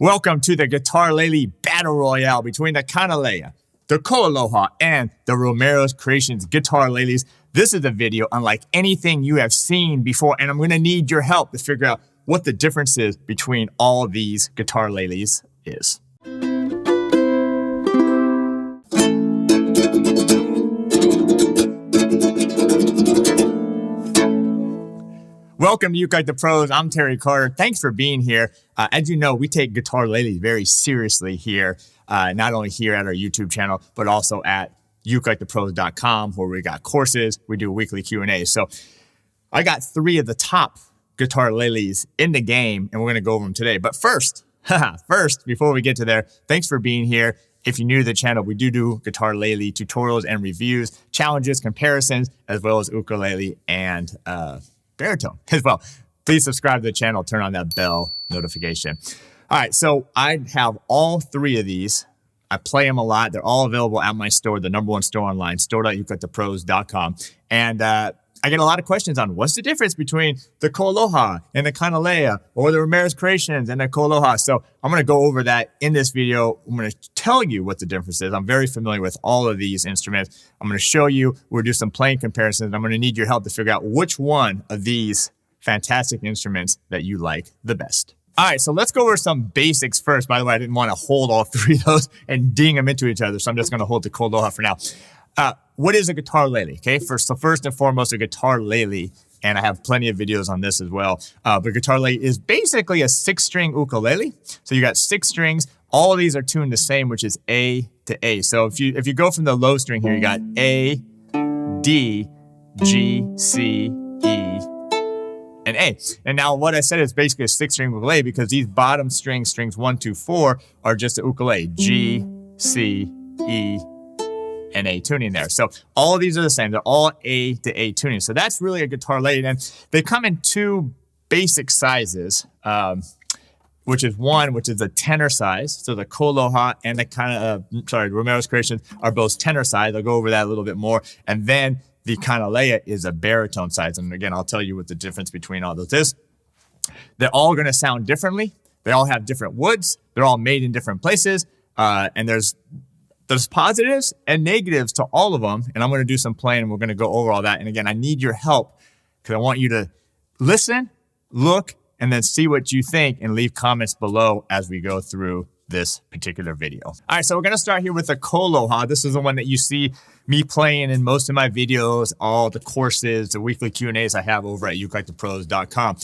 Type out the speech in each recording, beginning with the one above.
Welcome to the Guitarlele Battle Royale between the Kanilea, the KoAloha, and the Romero Creations Guitarleles. This is a video unlike anything you have seen before, and I'm going to need your help to figure out what the difference is between all these guitarleles is. Welcome to ukelikethepros. I'm Terry Carter. Thanks for being here. As you know, we take guitarlele very seriously here, not only here at our YouTube channel, but also at ukelikethepros.com, where we got courses. We do weekly Q&A. So I got 3 of the top guitarleles in the game, and we're going to go over them today. But first, before we get to there, thanks for being here. If you're new to the channel, we do guitarlele tutorials and reviews, challenges, comparisons, as well as ukulele and baritone as well. Please subscribe to the channel, turn on that bell notification. All right, so I have all 3 of these. I play them a lot. They're all available at my store, the #1 store online, store.ukelikethepros.com. And I get a lot of questions on what's the difference between the KoAloha and the Kanilea, or the Romero Creations and the KoAloha. So I'm going to go over that in this video. I'm going to tell you what the difference is. I'm very familiar with all of these instruments. I'm going to show you, we'll do some playing comparisons. I'm going to need your help to figure out which one of these fantastic instruments that you like the best. All right, so let's go over some basics first. By the way, I didn't want to hold all 3 of those and ding them into each other, so I'm just going to hold the KoAloha for now. What is a guitarlele? Okay, so first and foremost, a guitarlele, and I have plenty of videos on this as well. But guitarlele is basically a 6-string ukulele. So you got 6 strings. All of these are tuned the same, which is A to A. So if you go from the low string here, you got A, D, G, C, E, and A. And now what I said is basically a 6-string ukulele because these bottom strings 1, 2, 4, are just a ukulele. G, C, E, and A tuning there. So all of these are the same. They're all A to A tuning. So that's really a guitarlele. And they come in 2 basic sizes, which is the tenor size. So the KoAloha and the Romero Creations are both tenor size. I'll go over that a little bit more. And then the Kanilea is a baritone size. And again, I'll tell you what the difference between all those is. They're all going to sound differently. They all have different woods. They're all made in different places. And there's positives and negatives to all of them. And I'm going to do some playing and we're going to go over all that. And again, I need your help because I want you to listen, look, and then see what you think and leave comments below as we go through this particular video. All right, so we're going to start here with the KoAloha. This is the one that you see me playing in most of my videos, all the courses, the weekly Q&As I have over at ukelikethepros.com.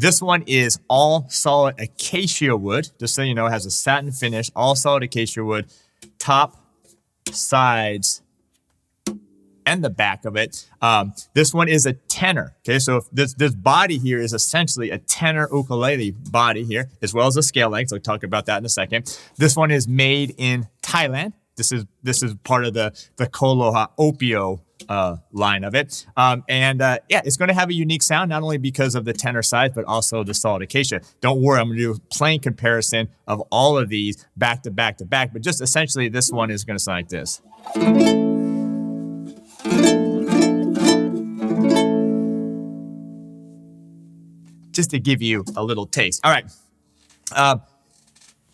This one is all solid acacia wood. Just so you know, it has a satin finish, all solid acacia wood, top, sides, and the back of it. This one is a tenor. Okay, so this body here is essentially a tenor ukulele body here, as well as a scale length. So we'll talk about that in a second. This one is made in Thailand. This is part of the KoAloha Opio line of it. Yeah, it's going to have a unique sound, not only because of the tenor size, but also the solid acacia. Don't worry, I'm going to do a playing comparison of all of these back to back to back, but just essentially this one is going to sound like this. Just to give you a little taste. All right.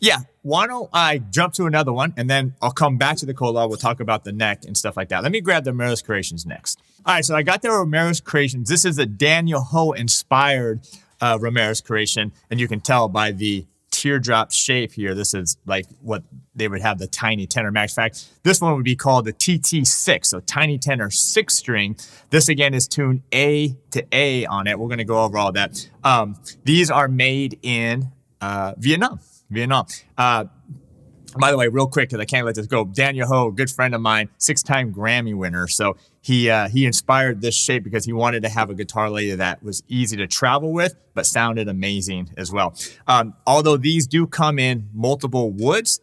Yeah, why don't I jump to another one, and then I'll come back to the KoAloha. We'll talk about the neck and stuff like that. Let me grab the Romero Creations next. All right, so I got the Romero Creations. This is a Daniel Ho inspired Romero Creation, and you can tell by the teardrop shape here. This is like what they would have the tiny tenor. Matter of fact, this one would be called the TT6, so tiny tenor 6-string. This again is tuned A to A on it. We're going to go over all that. These are made in Vietnam. By the way, real quick, because I can't let this go. Daniel Ho, a good friend of mine, 6-time Grammy winner. So he inspired this shape because he wanted to have a guitarlele that was easy to travel with, but sounded amazing as well. Although these do come in multiple woods,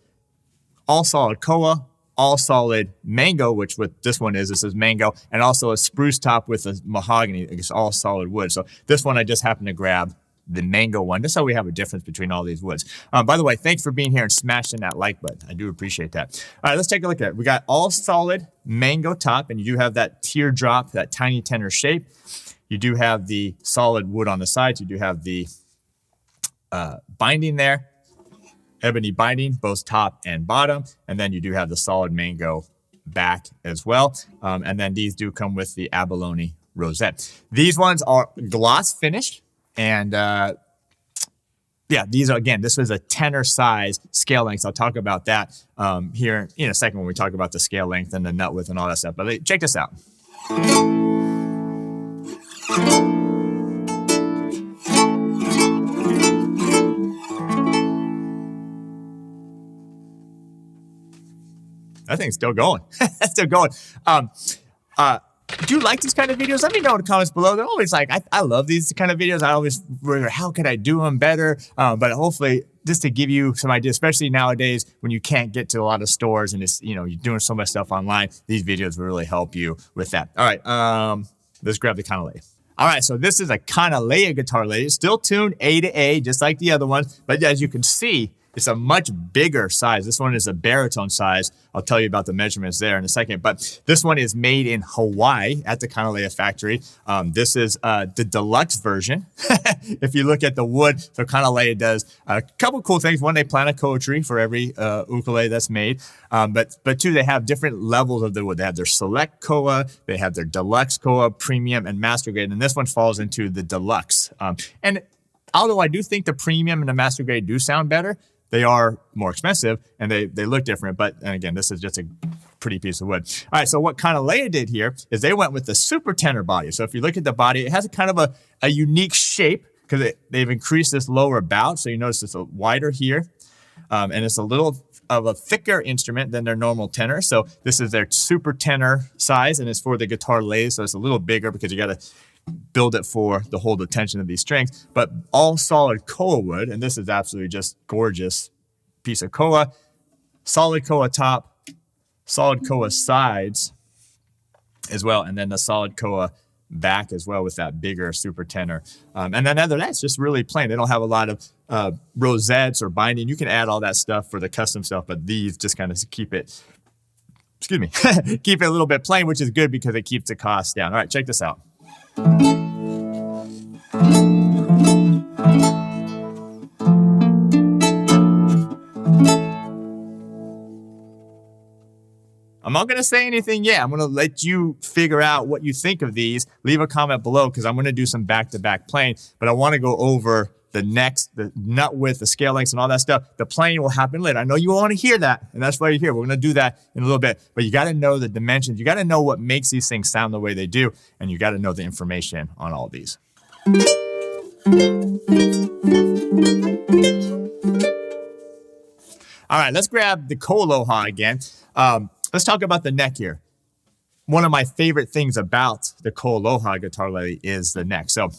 all solid koa, all solid mango, which what this one is, this is mango, and also a spruce top with a mahogany. It's all solid wood. So this one I just happened to grab the mango one, just so we have a difference between all these woods. By the way, thanks for being here and smashing that like button. I do appreciate that. All right, let's take a look at it. We got all solid mango top, and you do have that teardrop, that tiny tenor shape. You do have the solid wood on the sides. You do have the binding there. ebony binding, both top and bottom. And then you do have the solid mango back as well. And then these do come with the abalone rosette. These ones are gloss finished. And yeah, these are, again, this was a tenor size scale length. I'll talk about that here in a second when we talk about the scale length and the nut width and all that stuff. But check this out. That thing's still going. Still going. Do you like these kind of videos? Let me know in the comments below. They're always like, I love these kind of videos. I always wonder, how could I do them better? But hopefully, just to give you some ideas, especially nowadays when you can't get to a lot of stores and it's, you're doing so much stuff online, these videos will really help you with that. All right, let's grab the Kanilea. All right, so this is a Kanile'a Guitarlele, still tuned A to A, just like the other ones. But as you can see, it's a much bigger size. This one is a baritone size. I'll tell you about the measurements there in a second. But this one is made in Hawaii at the Kanilea factory. This is the deluxe version. If you look at the wood, so Kanilea does a couple cool things. One, they plant a koa tree for every ukulele that's made. But two, they have different levels of the wood. They have their select koa, they have their deluxe koa, premium, and master grade. And this one falls into the deluxe. And although I do think the premium and the master grade do sound better, they are more expensive and they look different. But and again, this is just a pretty piece of wood. All right, so what Kanilea did here is they went with the super tenor body. So if you look at the body, it has a kind of a unique shape because they've increased this lower bout. So you notice it's a wider here. And it's a little of a thicker instrument than their normal tenor. So this is their super tenor size and it's for the guitarleles. So it's a little bigger because you got to build it for the hold the tension of these strings, but all solid koa wood. And this is absolutely just gorgeous piece of koa, solid koa top, solid koa sides as well. And then the solid koa back as well with that bigger super tenor. And then other than that, it's just really plain. They don't have a lot of rosettes or binding. You can add all that stuff for the custom stuff, but these just kind of keep it, keep it a little bit plain, which is good because it keeps the cost down. All right, check this out. I'm not going to say anything yet. I'm going to let you figure out what you think of these. Leave a comment below because I'm going to do some back-to-back playing, but I want to go over the necks, the nut width, the scale lengths, and all that stuff. The playing will happen later. I know you want to hear that, and that's why you're here. We're going to do that in a little bit, but you got to know the dimensions. You got to know what makes these things sound the way they do, and you got to know the information on all these. All right, let's grab the KoAloha again. Let's talk about the neck here. One of my favorite things about the KoAloha Guitarlele is the neck. So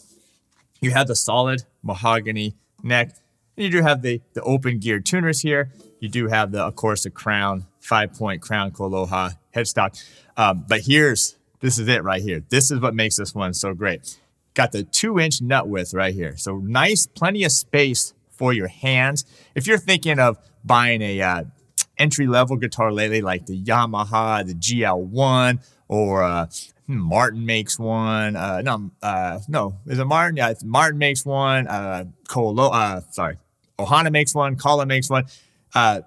you have the solid mahogany neck. And you do have the open geared tuners here. You do have of course, the crown, 5-point crown KoAloha headstock. But this is it right here. This is what makes this one so great. Got the 2-inch nut width right here. So nice, plenty of space for your hands. If you're thinking of buying a entry-level guitarlele like the Yamaha, the GL1, or Martin makes one. No, is it Martin? Yeah, Martin makes one. Ohana makes one. Kala makes one.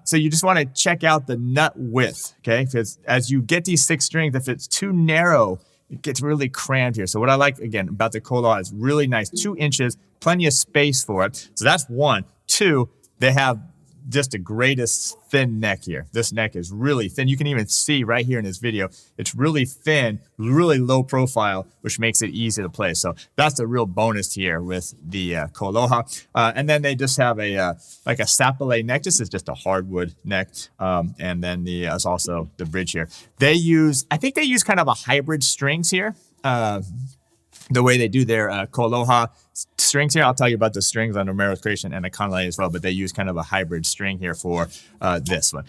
So you just want to check out the nut width, okay? Because as you get these 6 strings, if it's too narrow, it gets really cramped here. So what I like, again, about the KoAloha is really nice. 2 inches, plenty of space for it. So that's one. 2, they have just the greatest thin neck here. This neck is really thin. You can even see right here in this video, it's really thin, really low profile, which makes it easy to play. So that's a real bonus here with the KoAloha. And then they just have like a sapele neck. This is just a hardwood neck. And then there's also the bridge here. I think they use kind of a hybrid strings here. The way they do their KoAloha strings here. I'll tell you about the strings on Romero Creations and the Kanilea as well, but they use kind of a hybrid string here for this one.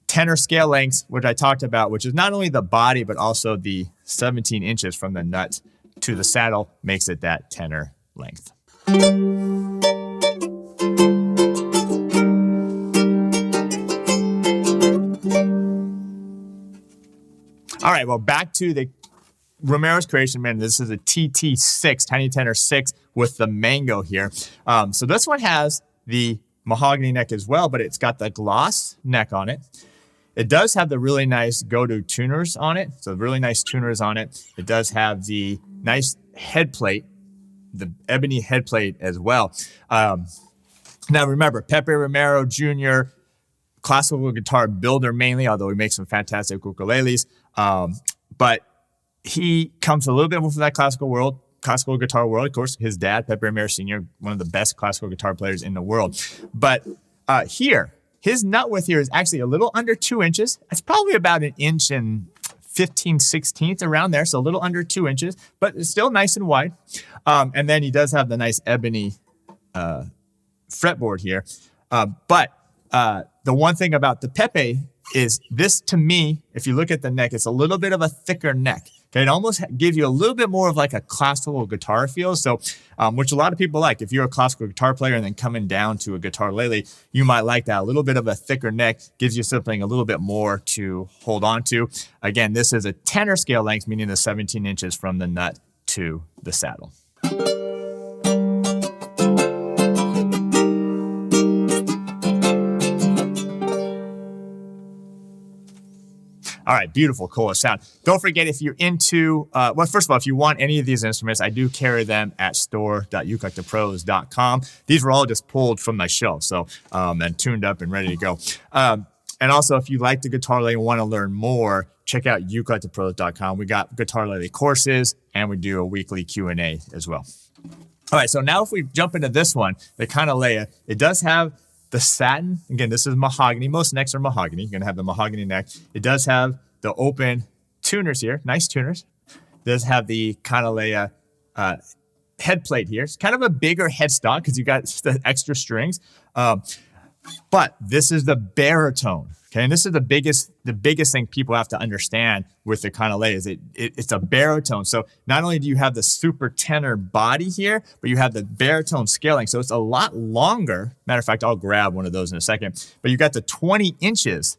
Tenor scale lengths, which I talked about, which is not only the body, but also the 17 inches from the nut to the saddle makes it that tenor length. All right, well, back to the Romero's Creation, man, this is a TT6, Tiny Tenor 6 with the mango here. So this one has the mahogany neck as well, but it's got the gloss neck on it. It does have the really nice go-to tuners on it. So really nice tuners on it. It does have the nice head plate, the ebony head plate as well. Now remember, Pepe Romero Jr., classical guitar builder mainly, although he makes some fantastic ukuleles. But he comes a little bit from that classical guitar world. Of course, his dad, Pepe Romero Sr., one of the best classical guitar players in the world. But here, his nut width here is actually a little under 2 inches. It's probably about 1 inch and 15/16 around there, so a little under 2 inches, but it's still nice and wide. And then he does have the nice ebony fretboard here. But the one thing about the Pepe is this, to me, if you look at the neck, it's a little bit of a thicker neck. Okay, it almost gives you a little bit more of like a classical guitar feel. So, which a lot of people like. If you're a classical guitar player and then coming down to a guitarlele, you might like that. A little bit of a thicker neck gives you something a little bit more to hold on to. Again, this is a tenor scale length, meaning the 17 inches from the nut to the saddle. All right, beautiful, cool sound. Don't forget, if you're into, well, first of all, if you want any of these instruments, I do carry them at store.ukelikethepros.com. These were all just pulled from my shelf, so and tuned up and ready to go. And also, if you like the guitarlele and want to learn more, check out ukelikethepros.com. We got guitarlele courses, and we do a weekly Q&A as well. All right, so now if we jump into this one, the Kanilea, it does have the satin. Again, this is mahogany. Most necks are mahogany. You're going to have the mahogany neck. It does have the open tuners here. Nice tuners. It does have the Kanilea head plate here. It's kind of a bigger headstock because you got the extra strings. But this is the baritone. Okay, and this is the biggest thing people have to understand with the Kanilea is it's a baritone. So not only do you have the super tenor body here, but you have the baritone scaling. So it's a lot longer. Matter of fact, I'll grab one of those in a second. But you got the 20 inches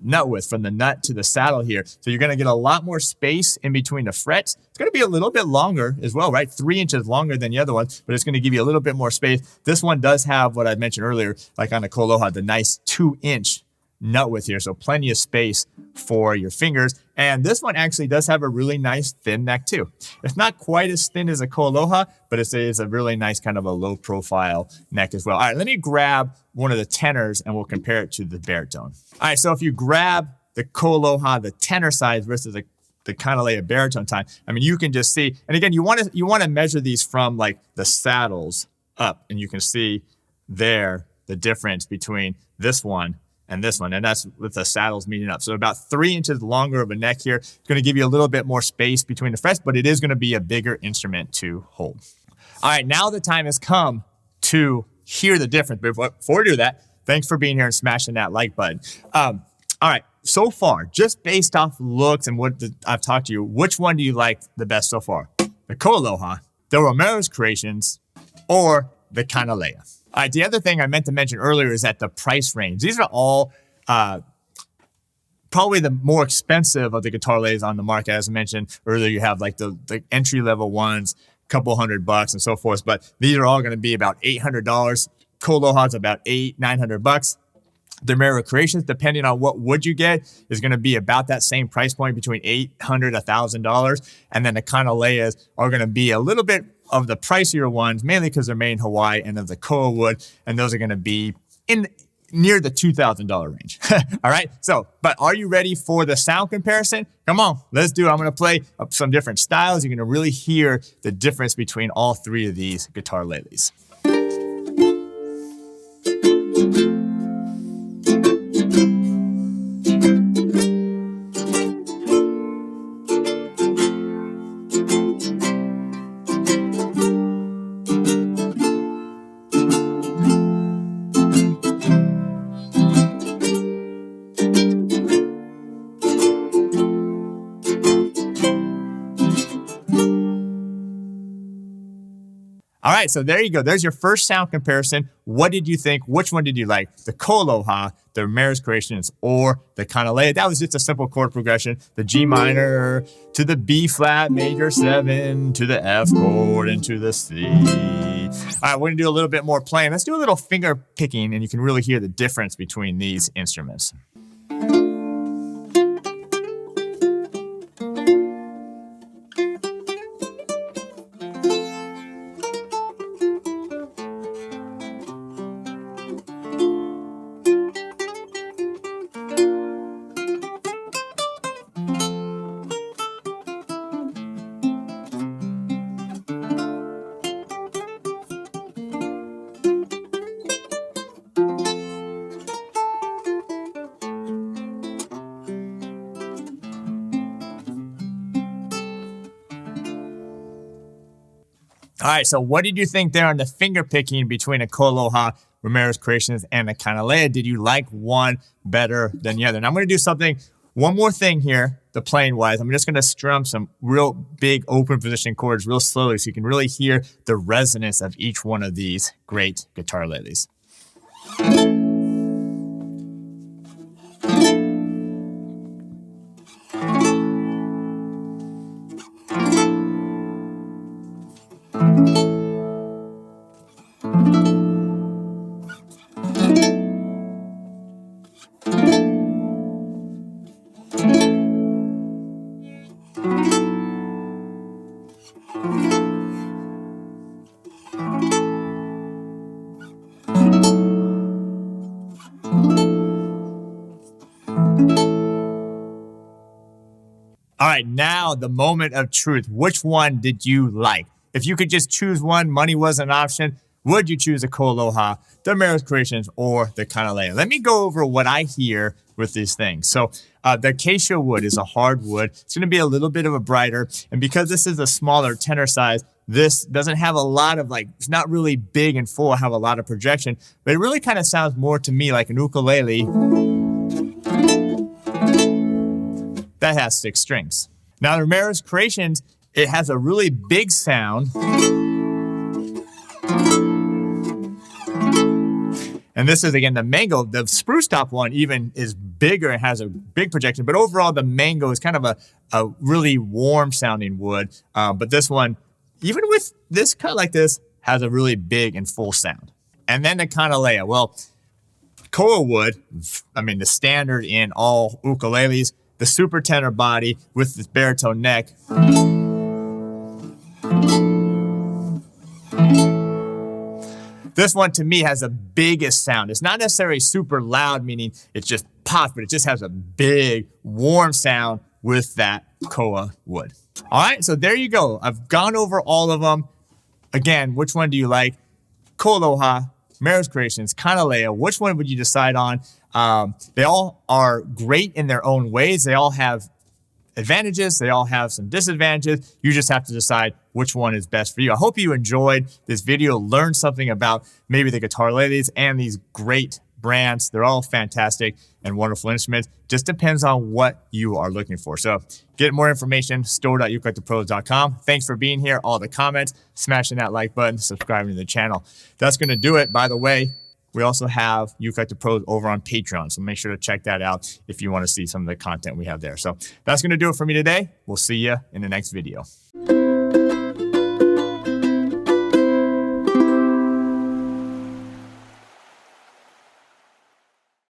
nut width from the nut to the saddle here. So you're going to get a lot more space in between the frets. It's going to be a little bit longer as well, right? 3 inches longer than the other one, but it's going to give you a little bit more space. This one does have what I mentioned earlier, like on the KoAloha, the nice 2-inch nut width here, so plenty of space for your fingers. And this one actually does have a really nice thin neck too. It's not quite as thin as a KoAloha, but it's a really nice kind of a low profile neck as well. All right, let me grab one of the tenors and we'll compare it to the baritone. All right, so if you grab the KoAloha, the tenor size versus the Kanilea baritone time, I mean, you can just see, and again, you want to measure these from like the saddles up, and you can see there the difference between this one and this one, and that's with the saddles meeting up. So about 3 inches longer of a neck here. It's going to give you a little bit more space between the frets, but it is going to be a bigger instrument to hold. All right, now the time has come to hear the difference. But before we do that, thanks for being here and smashing that like button. All right, so far, just based off looks and what I've talked to you, which one do you like the best so far? The KoAloha, the Romero Creations, or the Kanilea? All right, the other thing I meant to mention earlier is that the price range. These are all probably the more expensive of the guitarleles on the market. As I mentioned earlier, you have like the entry-level ones, a couple $100 and so forth. But these are all going to be about $800. KoAloha's about $900. The Romero Creations, depending on what wood you get, is going to be about that same price point, between $800 $1,000. And then the Kanileas are going to be a little bit of the pricier ones, mainly because they're made in Hawaii, and of the koa wood, and those are going to be in near the $2,000 range. All right. So, but are you ready for the sound comparison? Come on, let's do it. I'm going to play some different styles. You're going to really hear the difference between all three of these guitarleles. All right, so there you go. There's your first sound comparison. What did you think? Which one did you like? The KoAloha, the Romero Creations, or the Kanilea? That was just a simple chord progression. The G minor to the B flat major 7 to the F chord and to the C. All right, we're gonna do a little bit more playing. Let's do a little finger picking, and you can really hear the difference between these instruments. All right, so what did you think there on the finger picking between a KoAloha, Romero Creations, and a Kanilea? Did you like one better than the other? Now I'm going to do one more thing here, the playing wise. I'm just going to strum some real big open position chords real slowly so you can really hear the resonance of each one of these great guitarleles. All right, now the moment of truth. Which one did you like? If you could just choose one, money was an option, would you choose a KoAloha, the Romero Creations, or the Kanilea? Let me go over what I hear with these things. So the acacia wood is a hard wood. It's going to be a little bit of a brighter. And because this is a smaller tenor size, this doesn't have a lot of it's not really big and full, have a lot of projection, but it really kind of sounds more to me like an ukulele that has 6 strings. Now, the Romero Creations, it has a really big sound. And this is, again, the mango. The spruce top one even is bigger and has a big projection. But overall, the mango is kind of a really warm sounding wood. But this one, even with this cut like this, has a really big and full sound. And then the Kanilea. Well, koa wood, I mean, the standard in all ukuleles, the super tenor body with this baritone neck. This one to me has the biggest sound. It's not necessarily super loud, meaning it just pops, but it just has a big, warm sound with that koa wood. All right, so there you go. I've gone over all of them. Again, which one do you like? KoAloha, Romero Creations, Kanilea. Which one would you decide on? They all are great in their own ways. They all have advantages. They all have some disadvantages. You just have to decide which one is best for you. I hope you enjoyed this video, learned something about maybe the guitarleles and these great brands. They're all fantastic and wonderful instruments. Just depends on what you are looking for. So get more information, store.ukelikethepros.com. Thanks for being here, all the comments, smashing that like button, subscribing to the channel. That's going to do it. By the way, we also have Ukelike the Pros over on Patreon, so make sure to check that out if you want to see some of the content we have there. So that's going to do it for me today. We'll see you in the next video.